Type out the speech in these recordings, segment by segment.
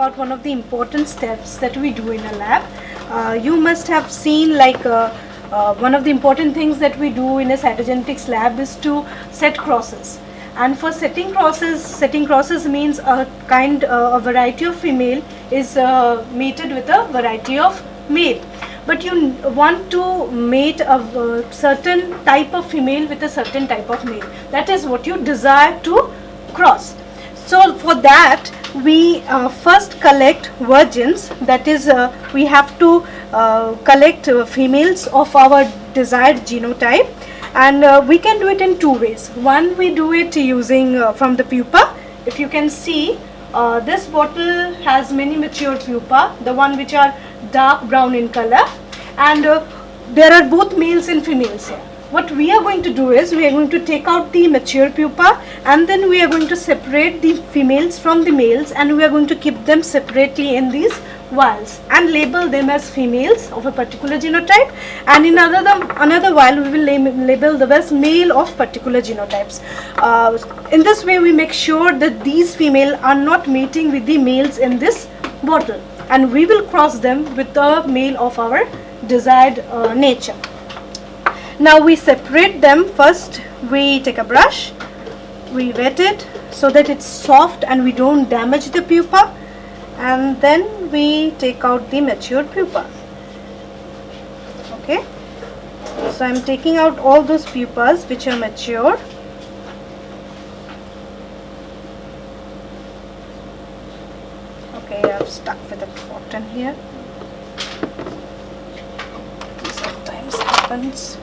about one of the important steps that we do in a lab. You must have seen one of the important things that we do in a cytogenetics lab is to set crosses. And for setting crosses means a variety of female is mated with a variety of male. But you want to mate a certain type of female with a certain type of male. That is what you desire to cross. So for that we first collect virgins, that is we have to collect females of our desired genotype, and we can do it in two ways. One, we do it using from the pupa. If you can see, this bottle has many mature pupa, the one which are dark brown in color, and there are both males and females here. What we are going to do is we are going to take out the mature pupa, and then we are going to separate the females from the males, and we are going to keep them separately in these vials and label them as females of a particular genotype, and in another vial we will label them as male of particular genotypes. In this way we make sure that these females are not mating with the males in this bottle, and we will cross them with the male of our desired nature. Now we separate them. First we take a brush, we wet it so that it's soft and we don't damage the pupa, and then we take out the mature pupa. Okay, so I'm taking out all those pupas which are mature. Okay, I've stuck with a cotton here. Sometimes happens.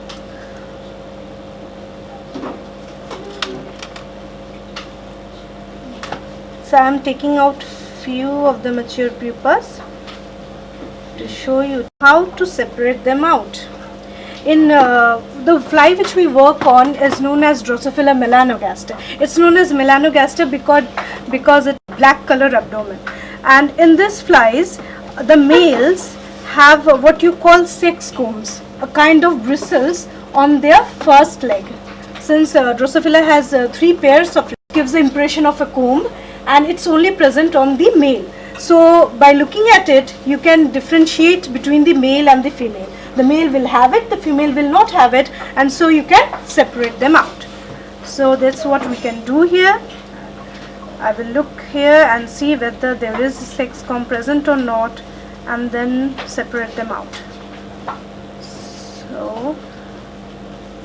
So I am taking out few of the mature pupas to show you how to separate them out. In the fly which we work on is known as Drosophila melanogaster. It's known as melanogaster because it's black color abdomen. And in these flies, the males have what you call sex combs, a kind of bristles on their first leg. Since Drosophila has 3 pairs of legs, it gives the impression of a comb, and it's only present on the male. So by looking at it, you can differentiate between the male and the female. The male will have it, the female will not have it, and so you can separate them out. So that's what we can do here. I will look here and see whether there is a sex comb present or not, and then separate them out. So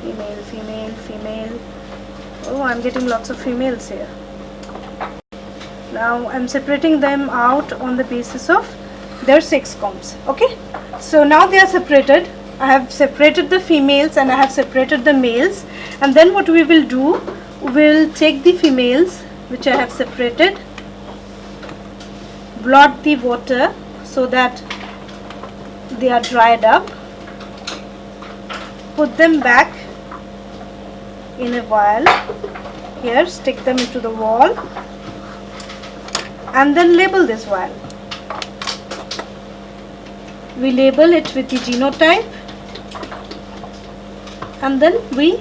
female, female, female. Oh, I'm getting lots of females here. Now I'm separating them out on the basis of their sex combs. Okay, so now they are separated. I have separated the females and I have separated the males, and then what we will do, we'll take the females which I have separated, blot the water so that they are dried up, put them back in a vial. Here, stick them into the wall, and then label this vial. We label it with the genotype, and then we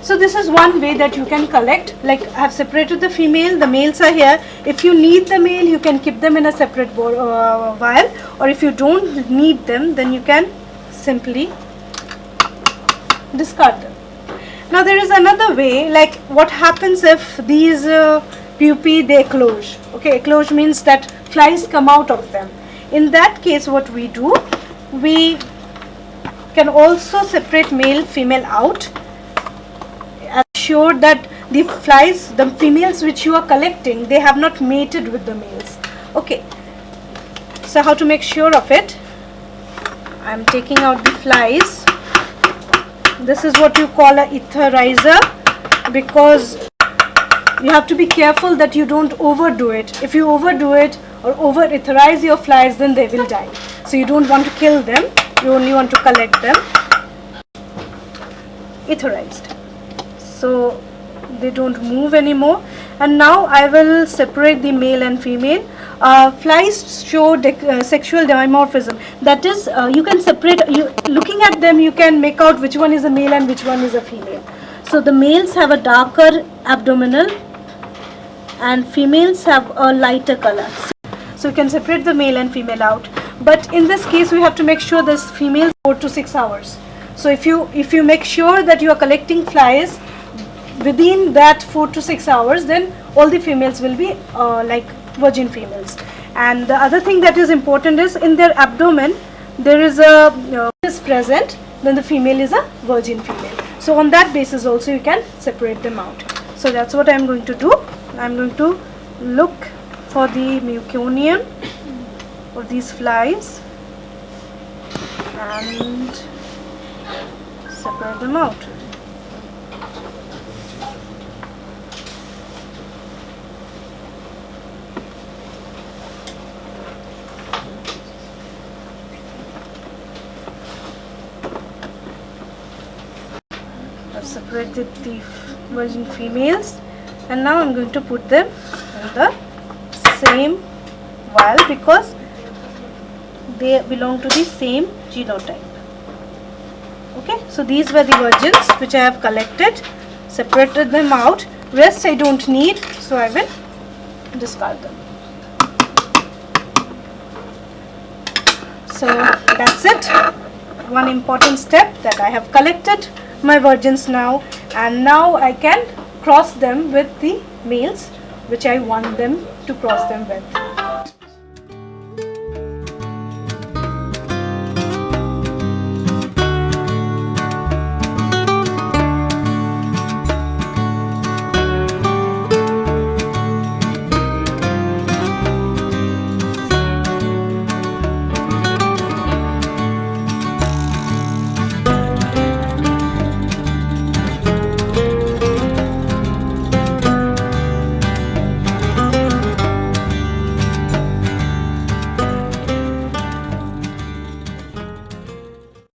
so this is one way that you can collect. Like I have separated the female, the males are here. If you need the male, you can keep them in a separate vial, or if you don't need them, then you can simply discard them. Now there is another way, like what happens if these pupae they eclose. Okay, eclose means that flies come out of them. In that case what we do, we can also separate male female out, ensure that the flies, the females which you are collecting, they have not mated with the males. Okay, so how to make sure of it? I am taking out the flies. This is what you call a etherizer, because you have to be careful that you don't overdo it. If you overdo it or over etherize your flies, then they will die. So you don't want to kill them, you only want to collect them etherized, so they don't move anymore. And now I will separate the male and female. Flies show sexual dimorphism, that is you can separate, looking at them you can make out which one is a male and which one is a female. So the males have a darker abdominal and females have a lighter color. So you can separate the male and female out. But in this case we have to make sure this female 4 to 6 hours. So if you make sure that you are collecting flies within that 4 to 6 hours, then all the females will be like virgin females. And the other thing that is important is in their abdomen there is a is present, then the female is a virgin female. So on that basis also you can separate them out. So that's what I am going to do. I am going to look for the meconium of these flies and separate them out. I've separated the virgin females, and now I'm going to put them in the same vial because they belong to the same genotype. Okay, so these were the virgins which I have collected, separated them out. Rest I don't need, so I will discard them. So that's it. One important step, that I have collected my virgins now, and now I can cross them with the males which I want them to cross them with.